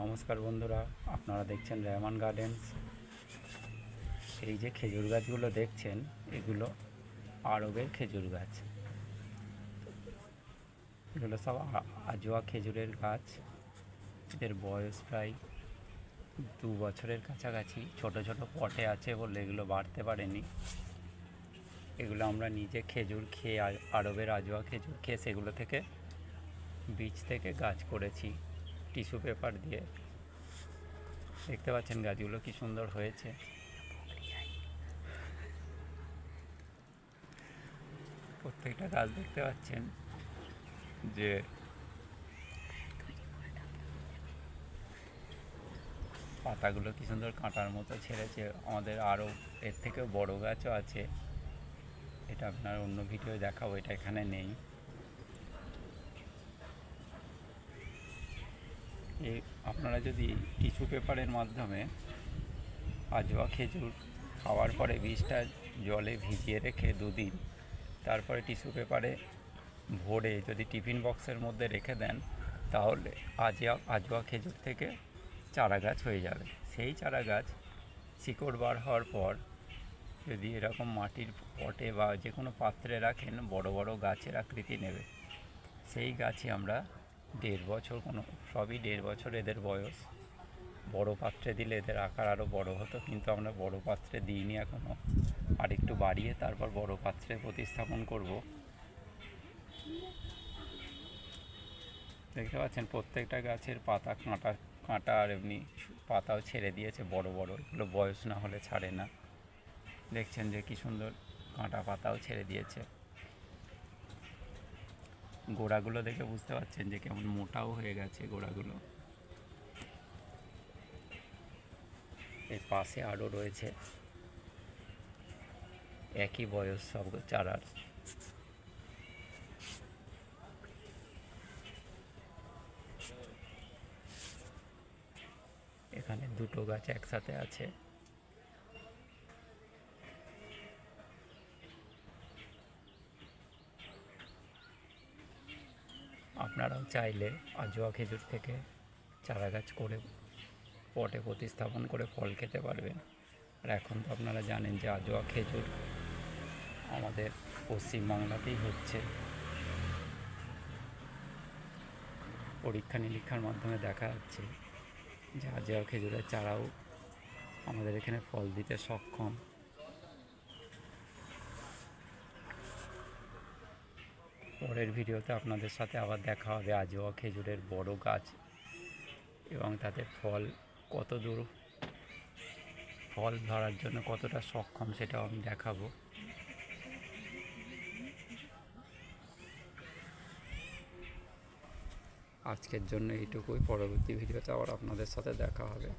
নমস্কার বন্ধুরা, আপনারা দেখছেন রেহমান গার্ডেন্স। এই যে খেজুর গাছগুলো দেখছেন, এগুলো আরবের খেজুর গাছ। এগুলো সব আজোয়া খেজুরের গাছ। এদের বয়স প্রায় 2 বছরের কাছাকাছি। ছোট ছোট পটে আছে বলে এগুলো বাড়তে পারেনি। এগুলো আমরা নিজে খেজুর খেয়ে, আরবের আজোয়া খেজুর খেয়ে সেগুলো থেকে বীজ থেকে গাছ করেছি টিস্যু পেপার দিয়ে। দেখতে পাচ্ছেন গাছগুলো কি সুন্দর হয়েছে। প্রত্যেকটা গাছ দেখতে পাচ্ছেন যে পাতাগুলো কি সুন্দর কাঁটার মতো ছেড়েছে। আমাদের আরও এর থেকেও বড় গাছও আছে, এটা আপনার অন্য ভিডিও দেখাবো, এটা এখানে নেই। এই আপনারা যদি টিস্যু পেপারের মাধ্যমে আজওয়া খেজুর খাওয়ার পরে বীজটা জলে ভিজিয়ে রেখে 2 দিন, তারপরে টিস্যু পেপারে ভরে যদি টিফিন বক্সের মধ্যে রেখে দেন, তাহলে আজওয়া খেজুর থেকে চারা গাছ হয়ে যাবে। সেই চারা গাছ শিকড় বার হওয়ার পর যদি এরকম মাটির পটে বা যে কোনো পাত্রে রাখেন, বড় বড় গাছের আকৃতি নেবে। সেই গাছে আমরা 1.5 বছর, সবই 1.5 বছর এদের বয়স। বড় পাত্রে দিলে এদের আকার আরও বড় হতো, কিন্তু আমরা বড় পাত্রে দিইনি এখনও। আর একটু বাড়িয়ে তারপর বড় পাত্রে প্রতিস্থাপন করব। দেখতে পাচ্ছেন প্রত্যেকটা গাছের পাতা কাঁটা কাঁটা, আর এমনি পাতাও ছেড়ে দিয়েছে বড় বড়। এগুলো বয়স না হলে ছাড়ে না। দেখছেন যে কি সুন্দর কাঁটা পাতাও ছেড়ে দিয়েছে। গোড়াগুলো দেখে বুঝতে পারছেন যে কেমন মোটাও হয়ে গেছে গোড়াগুলো। এর পাশে আরও রয়েছে একই বয়স সব চারার। এখানে 2টো গাছ একসাথে আছে। আপনারাও চাইলে আজওয়া খেজুর থেকে চারা গাছ করে পটে প্রতিস্থাপন করে ফল খেতে পারবেন। আর এখন তো আপনারা জানেন যে আজওয়া খেজুর আমাদের পশ্চিমবাংলাতেই হচ্ছে। পরীক্ষা নিরীক্ষার মাধ্যমে দেখা যাচ্ছে যে আজওয়া খেজুরের চারাও আমাদের এখানে ফল দিতে সক্ষম। পরের ভিডিওতে আপনাদের সাথে আবার দেখা হবে আজওয়া খেজুরের বড় গাছ এবং তাদের ফল কত দূর, ফল ধরার জন্য কতটা সক্ষম সেটাও আমি দেখাবো। আজকের জন্য এইটুকুই। পরবর্তী ভিডিওতে আবার আপনাদের সাথে দেখা হবে।